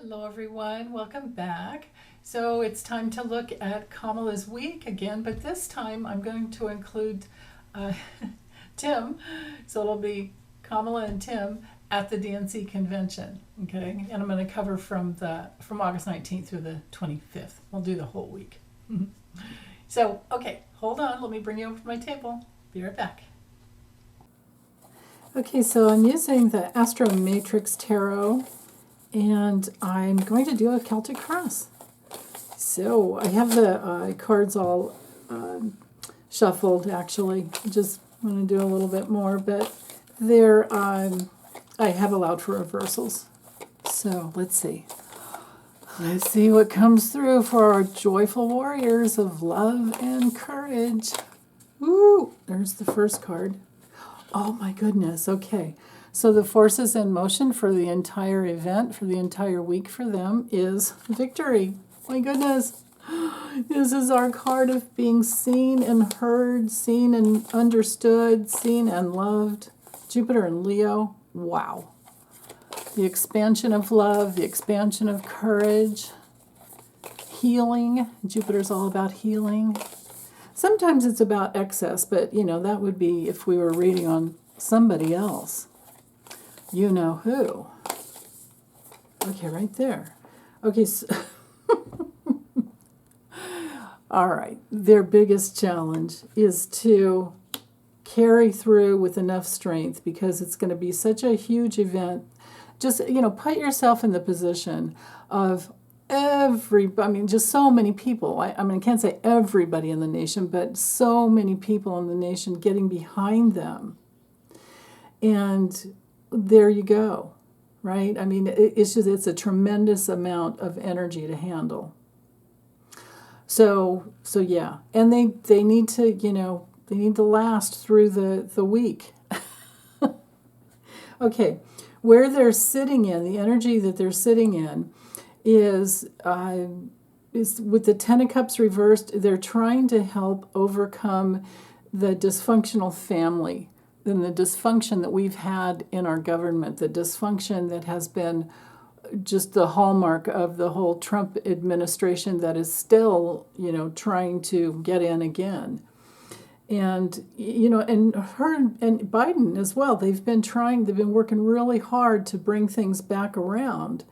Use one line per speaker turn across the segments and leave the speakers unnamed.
Hello, everyone. Welcome back. So it's time to look at Kamala's week again, but this time I'm going to include uh, Tim. So it'll be Kamala and Tim at the DNC convention. Okay, and I'm going to cover from August 19th through the 25th. We'll do the whole week. So okay, hold on. Let me bring you over to my table. Be right back. Okay, so I'm using the Astro Matrix Tarot, and I'm going to do a Celtic cross. So I have the cards all shuffled, actually. I just want to do a little bit more, but I have allowed for reversals. So let's see. Let's see what comes through for our joyful warriors of love and courage. Woo! There's the first card. Oh my goodness, okay. So the forces in motion for the entire event, for the entire week for them, is victory. My goodness. This is our card of being seen and heard, seen and understood, seen and loved. Jupiter and Leo. Wow. The expansion of love, the expansion of courage, healing. Jupiter's all about healing. Sometimes it's about excess, but, that would be if we were reading on somebody else. You know who. Okay, right there. Okay, so all right. Their biggest challenge is to carry through with enough strength because it's going to be such a huge event. Just, put yourself in the position of just so many people. I can't say everybody in the nation, but so many people in the nation getting behind them. And there you go, right? It's a tremendous amount of energy to handle. So yeah, and they need to last through the week. Okay, where they're sitting in, the energy that they're sitting in is with the Ten of Cups reversed. They're trying to help overcome the dysfunctional family and the dysfunction that we've had in our government, the dysfunction that has been just the hallmark of the whole Trump administration that is still, trying to get in again. And, and her and Biden as well, they've been working really hard to bring things back around.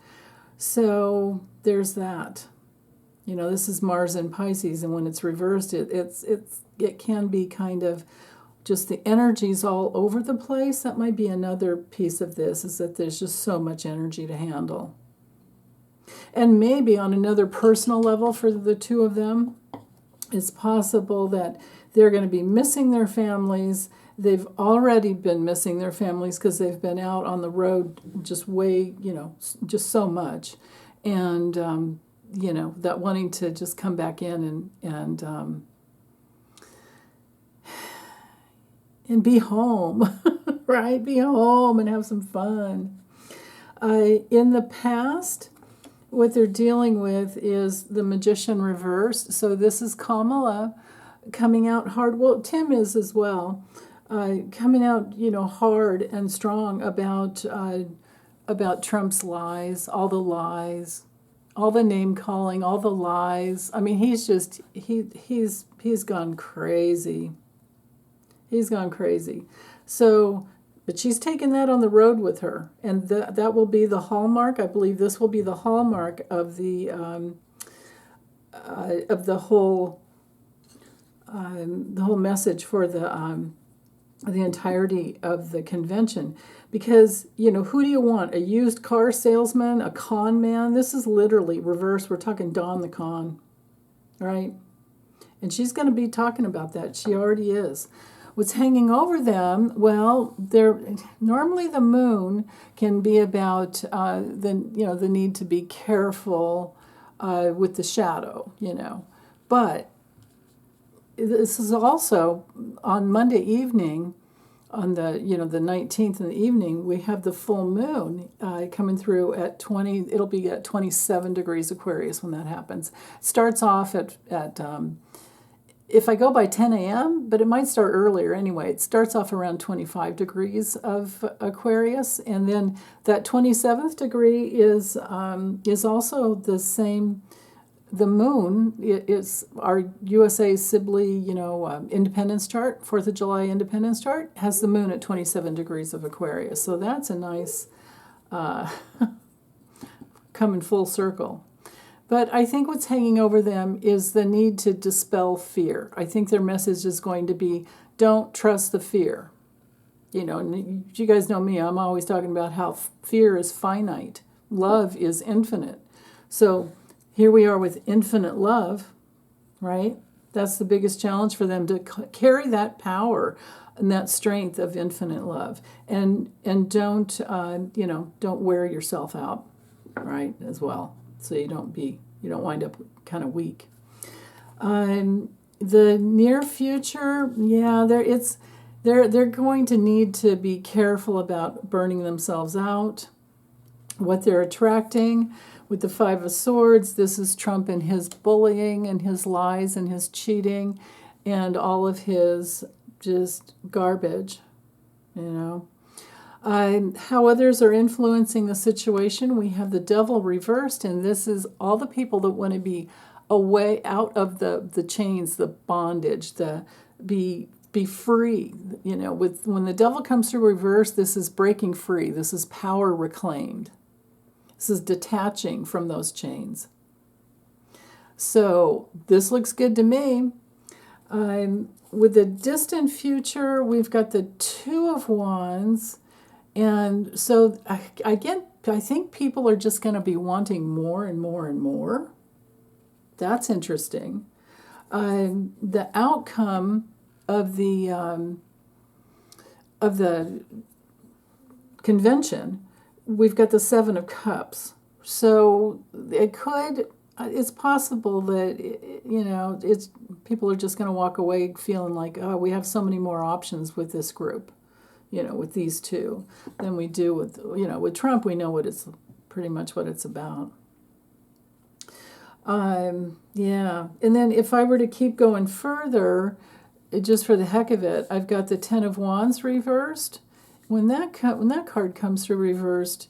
So there's that. This is Mars in Pisces, and when it's reversed, it can be kind of just the energy's all over the place. That might be another piece of this, is that there's just so much energy to handle. And maybe on another personal level for the two of them, it's possible that they're going to be missing their families. They've already been missing their families because they've been out on the road just just so much. And, that wanting to just come back in and be home, right? Be home and have some fun. In the past, what they're dealing with is the Magician reversed. So this is Kamala coming out hard. Well, Tim is as well, coming out, hard and strong about Trump's lies, all the name calling, all the lies. He's gone crazy. He's gone crazy. So, but she's taken that on the road with her, and that will be the hallmark. I believe this will be the hallmark of the whole message for the entirety of the convention. Because who do you want? A used car salesman, a con man? This is literally reverse. We're talking Don the Con, right? And she's going to be talking about that. She already is. What's hanging over them? Well, normally the moon can be about the need to be careful with the shadow, But this is also on Monday evening, on the the 19th in the evening. We have the full moon coming through at 20. It'll be at 27 degrees Aquarius when that happens. It starts off at if I go by 10 a.m., but it might start earlier anyway. It starts off around 25 degrees of Aquarius, and then that 27th degree is also the same. The moon is our USA Sibley, independence chart, 4th of July independence chart, has the moon at 27 degrees of Aquarius. So that's a nice coming full circle. But I think what's hanging over them is the need to dispel fear. I think their message is going to be, don't trust the fear. And you guys know me, I'm always talking about how fear is finite. Love is infinite. So here we are with infinite love, right? That's the biggest challenge for them, to carry that power and that strength of infinite love. And don't wear yourself out, right, as well. So you don't wind up kind of weak. The near future, they're going to need to be careful about burning themselves out, what they're attracting. With the 5 of Swords, this is Trump and his bullying and his lies and his cheating and all of his just garbage, How others are influencing the situation. We have the Devil reversed, and this is all the people that want to be away out of the chains, the bondage, be free. When the Devil comes through reverse, this is breaking free. This is power reclaimed. This is detaching from those chains. So this looks good to me. With the distant future, we've got the 2 of Wands. And so I think people are just going to be wanting more and more and more. That's interesting. The outcome of the convention, we've got the 7 of Cups. So it's possible that people are just going to walk away feeling like, oh, we have so many more options with this group, with these two, than we do with Trump. We know pretty much what it's about. And then if I were to keep going further, just for the heck of it, I've got the 10 of Wands reversed. When that card comes through reversed,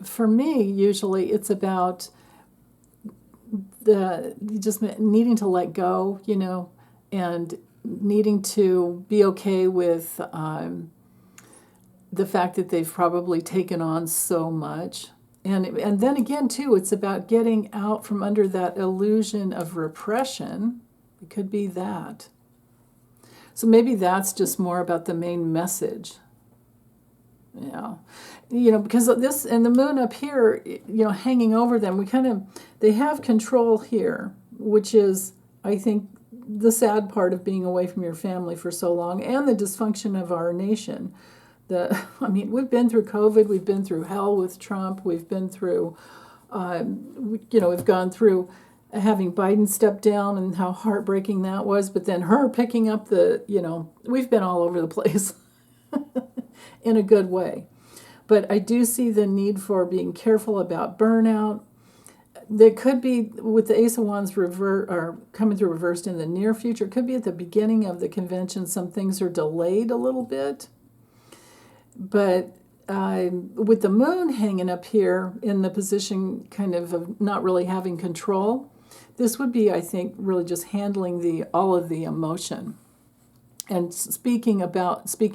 for me, usually it's about just needing to let go, and needing to be okay with the fact that they've probably taken on so much. And then again, too, it's about getting out from under that illusion of repression. It could be that. So maybe that's just more about the main message. Because this and the moon up here, hanging over them, they have control here, which is, I think, the sad part of being away from your family for so long, and the dysfunction of our nation. We've been through COVID, we've been through hell with Trump, we've been through, we've gone through having Biden step down and how heartbreaking that was, but then her picking up we've been all over the place in a good way. But I do see the need for being careful about burnout. There could be, with the Ace of Wands coming through reversed in the near future, it could be at the beginning of the convention, some things are delayed a little bit. But with the moon hanging up here in the position kind of not really having control, this would be, I think, really just handling all of the emotion. And speaking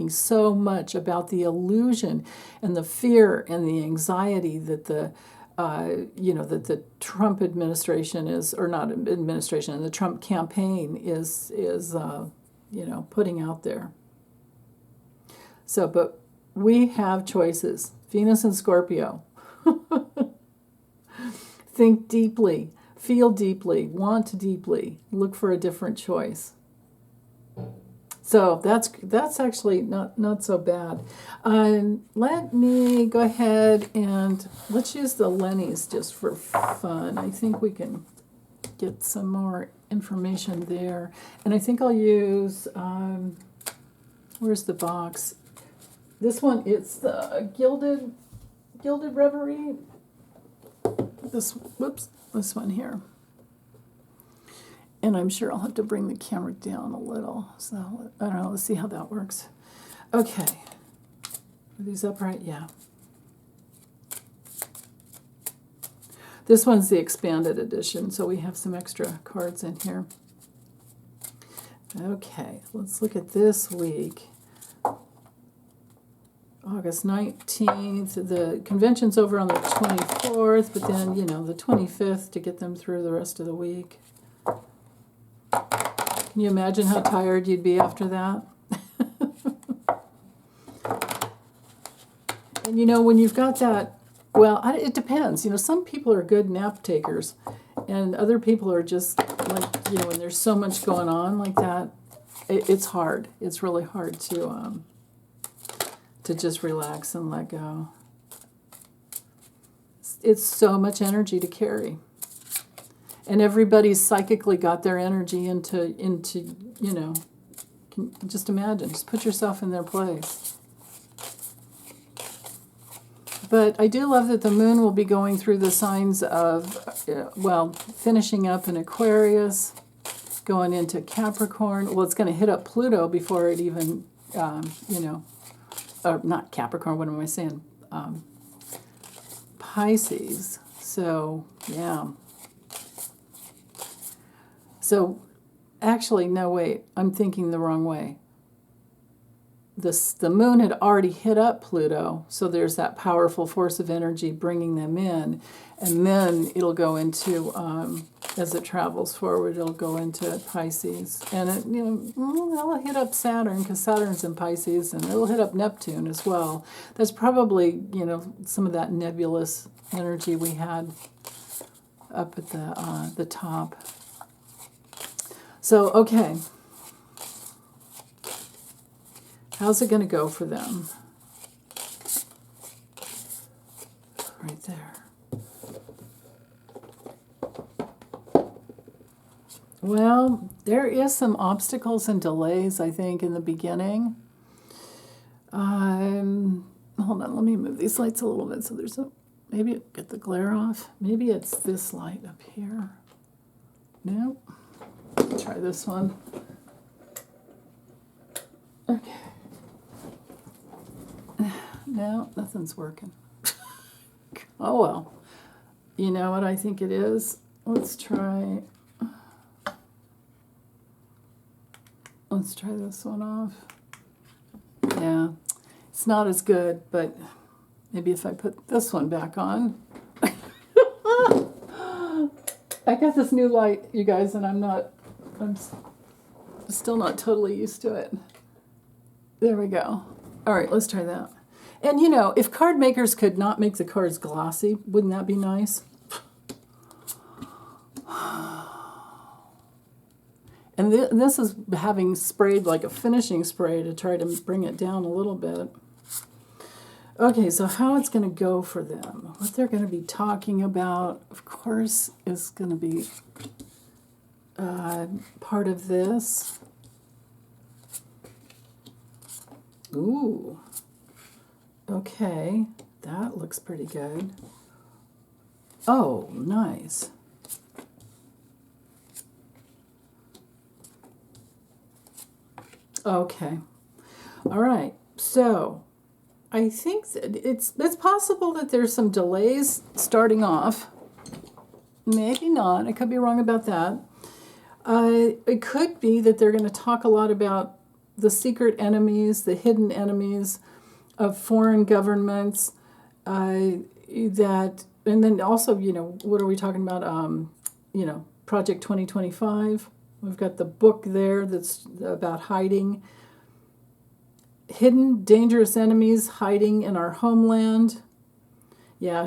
so much about the illusion and the fear and the anxiety that that the Trump administration is, or not administration, and the Trump campaign is putting out there. So, but we have choices. Venus and Scorpio. Think deeply, feel deeply, want deeply, look for a different choice. So that's actually not so bad. Let me go ahead and let's use the Lennies just for fun. I think we can get some more information there. And I think I'll use, where's the box? This one, it's the Gilded Reverie. This one here. And I'm sure I'll have to bring the camera down a little. So, I don't know, let's see how that works. Okay. Are these upright? Yeah. This one's the expanded edition, so we have some extra cards in here. Okay, let's look at this week. August 19th. The convention's over on the 24th, but then, you know, the 25th to get them through the rest of the week. Can you imagine how tired you'd be after that? And, you know, when you've got that, well, it depends. You know, some people are good nap takers, and other people are just, like, you know, when there's so much going on like that, it's hard. It's really hard to just relax and let go. It's so much energy to carry. And everybody's psychically got their energy into you know, just imagine, just put yourself in their place. But I do love that the moon will be going through the signs of, well, finishing up in Aquarius, going into Capricorn. Well, it's going to hit up Pluto before it even, you know, or not Capricorn, what am I saying? Pisces. So, yeah. So, actually, no, wait, I'm thinking the wrong way. The moon had already hit up Pluto, so there's that powerful force of energy bringing them in, and then it'll go into, as it travels forward, it'll go into Pisces, and it, you know, it'll hit up Saturn because Saturn's in Pisces, and it'll hit up Neptune as well. That's probably, you know, some of that nebulous energy we had up at the top. So, okay. How's it going to go for them? Right there. Well, there is some obstacles and delays, I think, in the beginning. Hold on, let me move these lights a little bit so there's a, maybe get the glare off. Maybe it's this light up here. Nope. Try this one. Okay. No, nothing's working. Oh well. You know what I think it is? Let's try this one off. Yeah. It's not as good, but maybe if I put this one back on. I got this new light, you guys, and I'm still not totally used to it. There we go. All right, let's try that. And, you know, if card makers could not make the cards glossy, wouldn't that be nice? And this is having sprayed like a finishing spray to try to bring it down a little bit. Okay, so how it's going to go for them, what they're going to be talking about, of course, is going to be part of this. Ooh. Okay, that looks pretty good. Oh, nice. Okay. All right. So, I think that it's possible that there's some delays starting off. Maybe not. I could be wrong about that. It could be that they're going to talk a lot about the secret enemies, the hidden enemies of foreign governments, and then also, you know, what are we talking about? You know, Project 2025. We've got the book there that's about hiding. Hidden, dangerous enemies hiding in our homeland. Yeah,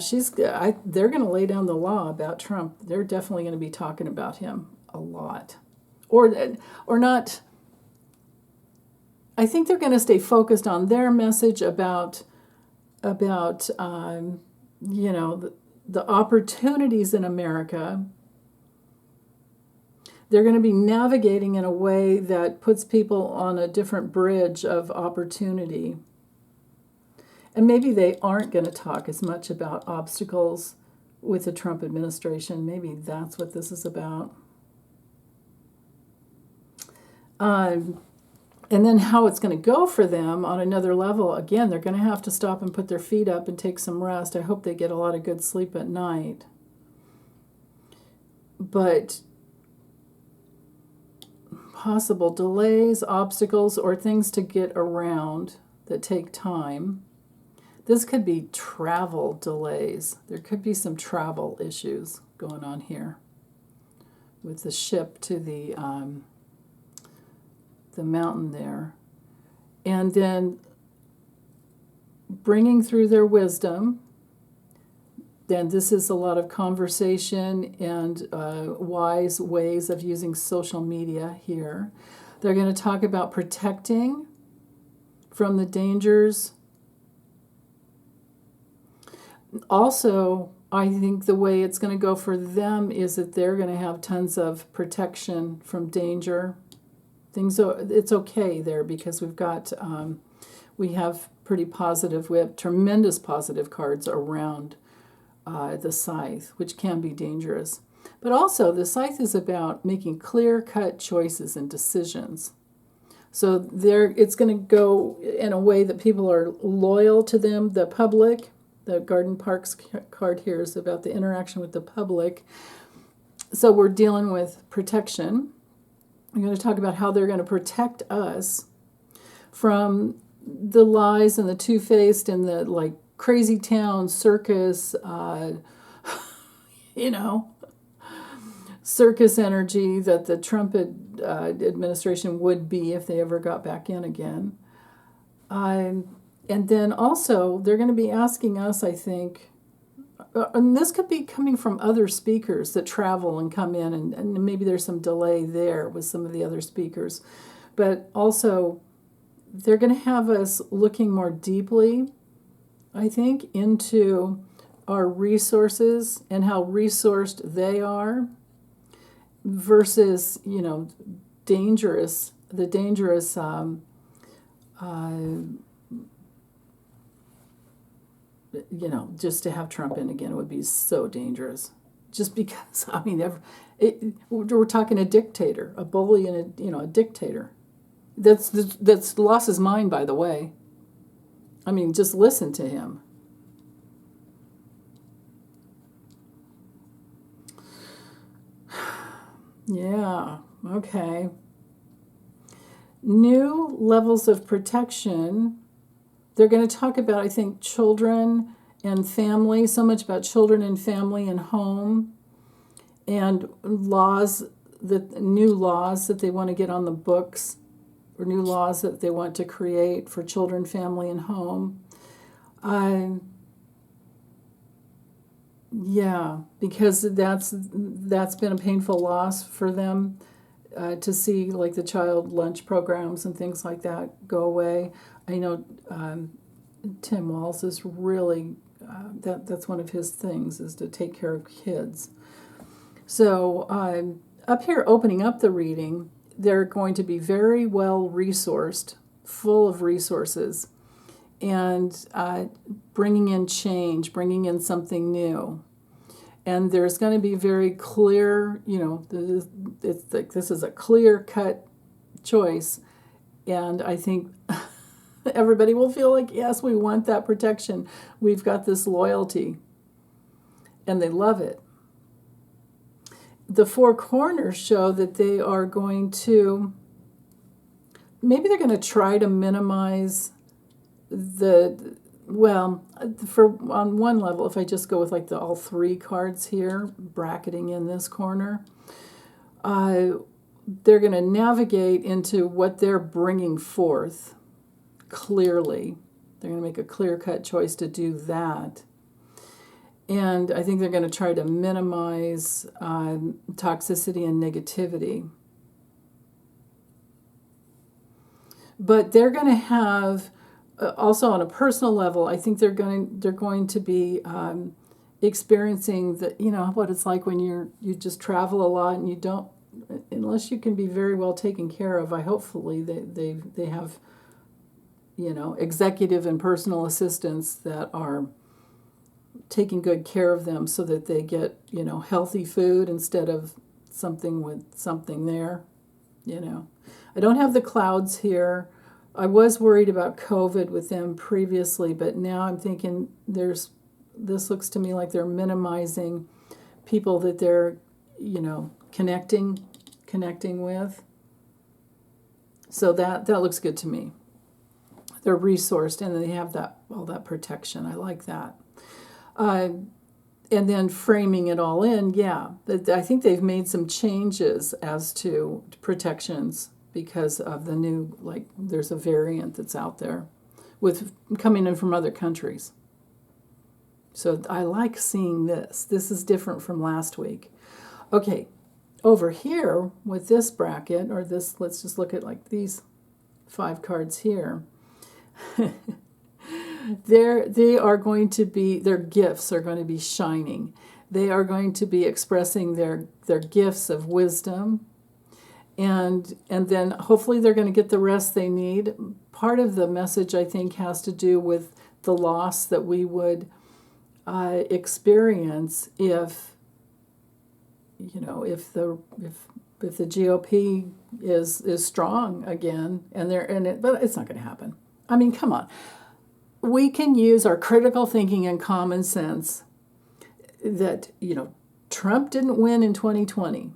they're going to lay down the law about Trump. They're definitely going to be talking about him a lot. Or not. I think they're going to stay focused on their message about you know, the opportunities in America. They're going to be navigating in a way that puts people on a different bridge of opportunity. And maybe they aren't going to talk as much about obstacles with the Trump administration. Maybe that's what this is about. And then how it's going to go for them on another level, again, they're going to have to stop and put their feet up and take some rest. I hope they get a lot of good sleep at night. But possible delays, obstacles, or things to get around that take time. This could be travel delays. There could be some travel issues going on here with the ship to the mountain there. And then bringing through their wisdom. Then this is a lot of conversation and wise ways of using social media here. They're going to talk about protecting from the dangers. Also, I think the way it's going to go for them is that they're going to have tons of protection from danger. It's okay there because we have tremendous positive cards around the scythe, which can be dangerous. But also, the scythe is about making clear-cut choices and decisions. So it's going to go in a way that people are loyal to them, the public. The Garden Parks card here is about the interaction with the public. So we're dealing with protection. I'm going to talk about how they're going to protect us from the lies and the two-faced and the crazy town circus, circus energy that the Trump administration would be if they ever got back in again. And then also they're going to be asking us, I think, and this could be coming from other speakers that travel and come in, and maybe there's some delay there with some of the other speakers. But also, they're going to have us looking more deeply, I think, into our resources and how resourced they are versus, the dangerous just to have Trump in again would be so dangerous. Just because, we're talking a dictator, a bully, and a dictator. That's lost his mind, by the way. Just listen to him. Yeah, okay. New levels of protection. They're going to talk about, I think, children and family, so much about children and family and home, and new laws that they want to get on the books, or new laws that they want to create for children, family, and home. Because that's been a painful loss for them, to see the child lunch programs and things like that go away. I know Tim Walz is really, that's one of his things, is to take care of kids. So up here, opening up the reading, they're going to be very well resourced, full of resources, and bringing in change, bringing in something new. And there's going to be very clear, this is a clear-cut choice, and I think everybody will feel like, yes, we want that protection. We've got this loyalty, and they love it. The four corners show that they are going to, maybe they're going to try to minimize on one level, if I just go with all three cards here, bracketing in this corner, they're going to navigate into what they're bringing forth clearly. They're going to make a clear-cut choice to do that. And I think they're going to try to minimize toxicity and negativity. But they're going to have, also on a personal level, I think they're going to be experiencing what it's like when you just travel a lot and you don't, unless you can be very well taken care of. Hopefully they have executive and personal assistants that are taking good care of them so that they get healthy food instead of something with something there. I don't have the clouds here. I was worried about COVID with them previously, but now I'm thinking this looks to me like they're minimizing people that they're, connecting with. So that looks good to me. They're resourced and they have all that protection. I like that. And then framing it all in, I think they've made some changes as to protections because of the new, there's a variant that's out there with coming in from other countries. So I like seeing this. This is different from last week. Okay, over here with this bracket, or this, let's just look at these 5 cards here. They are going to be, their gifts are going to be shining. They are going to be expressing their gifts of wisdom, and then hopefully they're going to get the rest they need. Part of the message, I think, has to do with the loss that we would experience if the GOP is strong again, but it's not going to happen. I mean, come on. We can use our critical thinking and common sense that, Trump didn't win in 2020.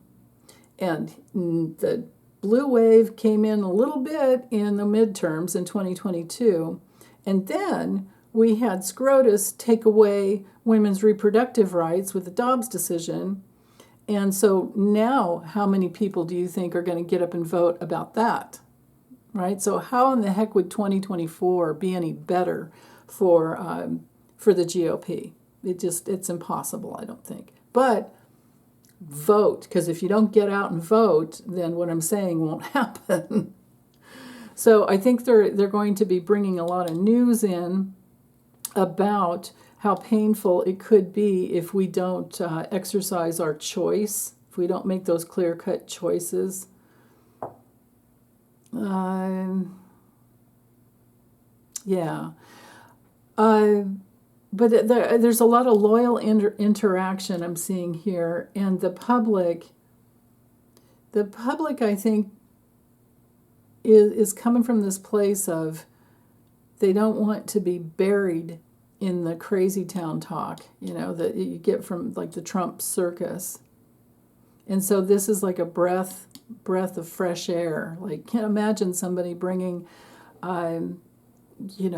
And the blue wave came in a little bit in the midterms in 2022. And then we had SCOTUS take away women's reproductive rights with the Dobbs decision. And so now how many people do you think are going to get up and vote about that? Right? So how in the heck would 2024 be any better for the GOP? It's impossible, I don't think. But vote, because if you don't get out and vote, then what I'm saying won't happen. So I think they're going to be bringing a lot of news in about how painful it could be if we don't exercise our choice, if we don't make those clear-cut choices. But there's a lot of loyal interaction I'm seeing here, and the public, I think, is coming from this place of they don't want to be buried in the crazy town talk, that you get from the Trump circus. And so this is like a breath of fresh air. Can't imagine somebody bringing,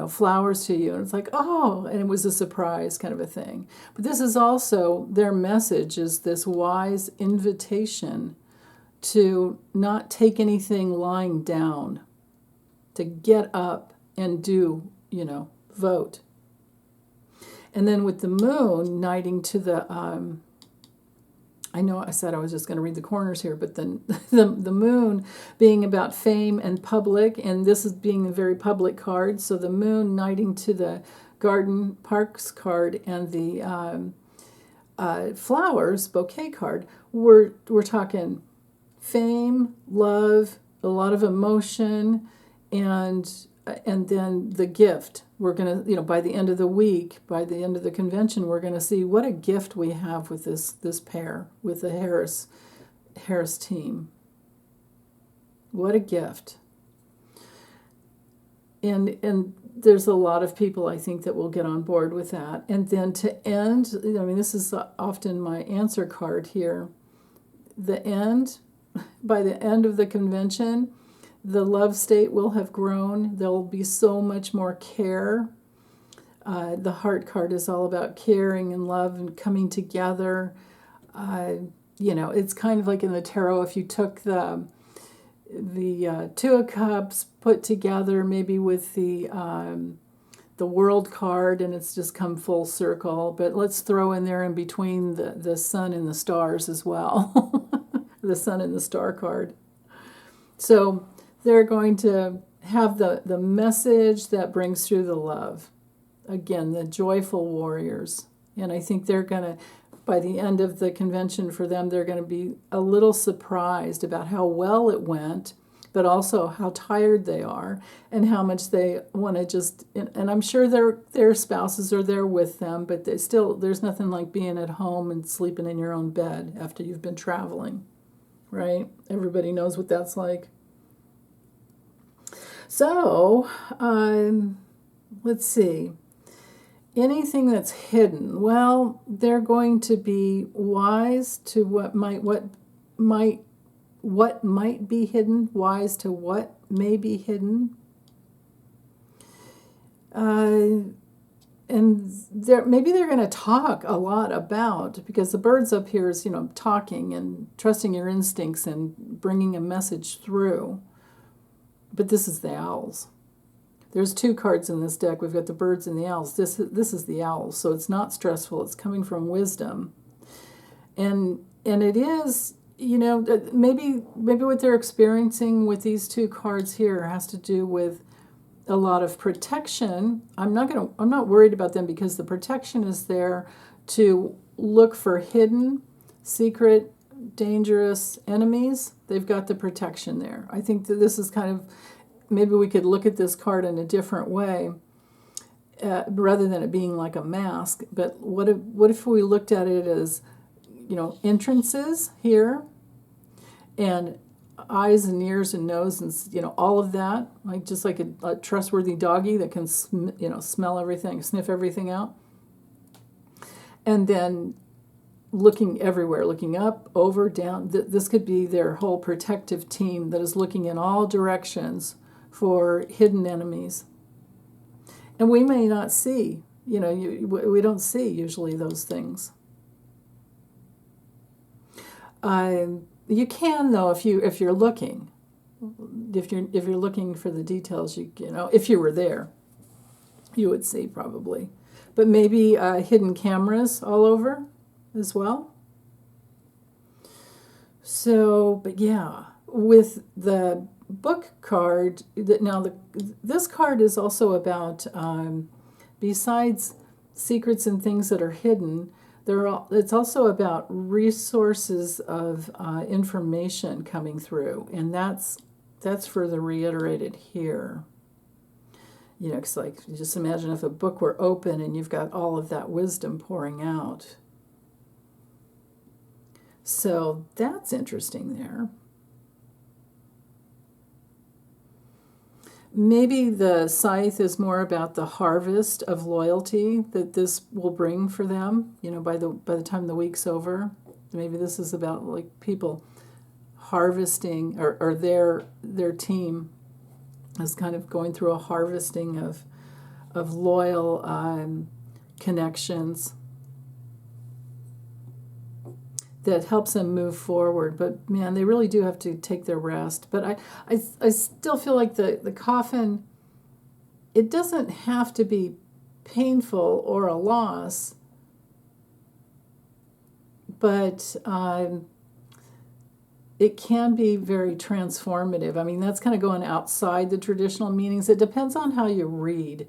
flowers to you, and it's and it was a surprise kind of a thing. But this is also, their message is this wise invitation to not take anything lying down, to get up and do, vote. And then with the moon knighting to the, I know I said I was just going to read the corners here, but then the moon being about fame and public, and this is being a very public card. So the moon knighting to the garden parks card and the flowers bouquet card. We're talking fame, love, a lot of emotion, and then the gift. We're going to, by the end of the week, by the end of the convention, we're going to see what a gift we have with this pair, with the Harris team. What a gift. And there's a lot of people, I think, that will get on board with that. And then to end, this is often my answer card here. By the end of the convention, the love state will have grown. There will be so much more care. The heart card is all about caring and love and coming together. It's kind of like in the tarot, if you took the Two of Cups put together maybe with the World card, and it's just come full circle. But let's throw in there in between the sun and the stars as well. The sun and the star card. So they're going to have the message that brings through the love. Again, the joyful warriors. And I think they're going to, by the end of the convention for them, they're going to be a little surprised about how well it went, but also how tired they are and how much they want to just, and I'm sure their spouses are there with them, but there's nothing like being at home and sleeping in your own bed after you've been traveling, right? Everybody knows what that's like. So, let's see. Anything that's hidden, well, they're going to be wise to what might be hidden, wise to what may be hidden. And maybe they're going to talk a lot about, because the birds up here is, talking and trusting your instincts and bringing a message through. But this is the owls. There's two cards in this deck. We've got the birds and the owls. This is the owls, so it's not stressful. It's coming from wisdom, and it is, maybe what they're experiencing with these two cards here has to do with a lot of protection. I'm not worried about them, because the protection is there to look for hidden, secret, dangerous enemies. They've got the protection there. I think that this is kind of, maybe we could look at this card in a different way, rather than it being like a mask. But what if we looked at it as, entrances here, and eyes and ears and nose and, all of that, like just like a trustworthy doggy that can, smell everything, sniff everything out. And then looking everywhere, looking up, over, down. This could be their whole protective team that is looking in all directions for hidden enemies. And we may not see, we don't see usually those things. You can, though, if you're looking. If you're looking for the details, if you were there, you would see probably. But maybe hidden cameras all over as well. So, but yeah, with the book card, this card is also about, besides secrets and things that are hidden, it's also about resources of information coming through, and that's further reiterated here. It's like, you just imagine if a book were open and you've got all of that wisdom pouring out. So that's interesting there. Maybe the scythe is more about the harvest of loyalty that this will bring for them, by the time the week's over. Maybe this is about like people harvesting, or their team is kind of going through a harvesting of loyal connections that helps them move forward. But man, they really do have to take their rest. But I still feel like the coffin, it doesn't have to be painful or a loss, but it can be very transformative. I mean, that's kind of going outside the traditional meanings. It depends on how you read.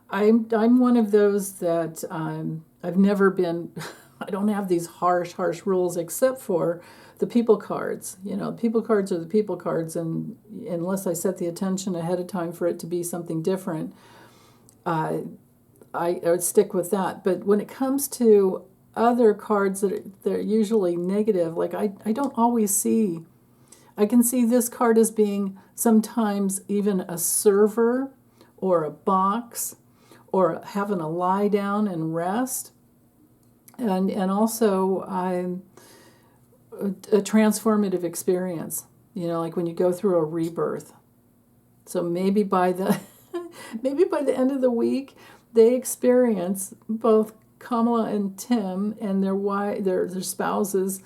I'm one of those that I've never been... I don't have these harsh rules, except for the people cards. People cards are the people cards, and unless I set the attention ahead of time for it to be something different, I would stick with that. But when it comes to other cards they're usually negative, like I don't always see. I can see this card as being sometimes even a server or a box or having a lie down and rest. And also a transformative experience, like when you go through a rebirth. So maybe by the end of the week, they experience, both Kamala and Tim and their spouses,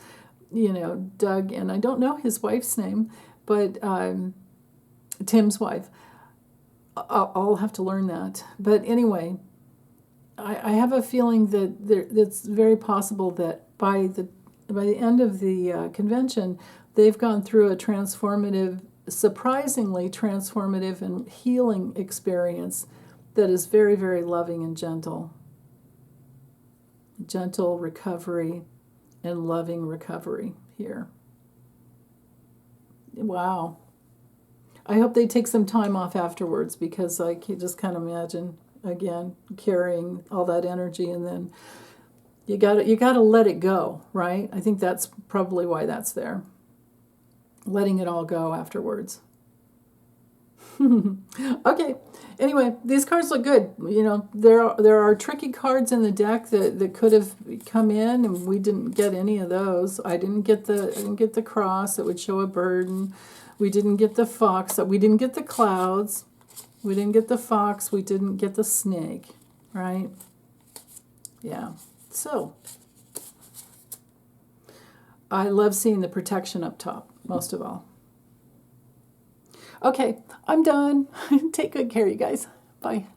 Doug, and I don't know his wife's name, but Tim's wife. I'll have to learn that. But anyway, I have a feeling that it's very possible that by the end of the convention, they've gone through a surprisingly transformative and healing experience that is very, very loving and gentle. Gentle recovery and loving recovery here. Wow. I hope they take some time off afterwards, because I can just kind of imagine, again, carrying all that energy, and then you got to let it go, right? I think that's probably why that's there. Letting it all go afterwards. Okay. Anyway, these cards look good. You know, there are tricky cards in the deck that could have come in, and we didn't get any of those. I didn't get the cross that would show a burden. We didn't get the fox. We didn't get the clouds. We didn't get the fox. We didn't get the snake. Right? Yeah. So I love seeing the protection up top most of all. Okay, I'm done. Take good care, you guys. Bye.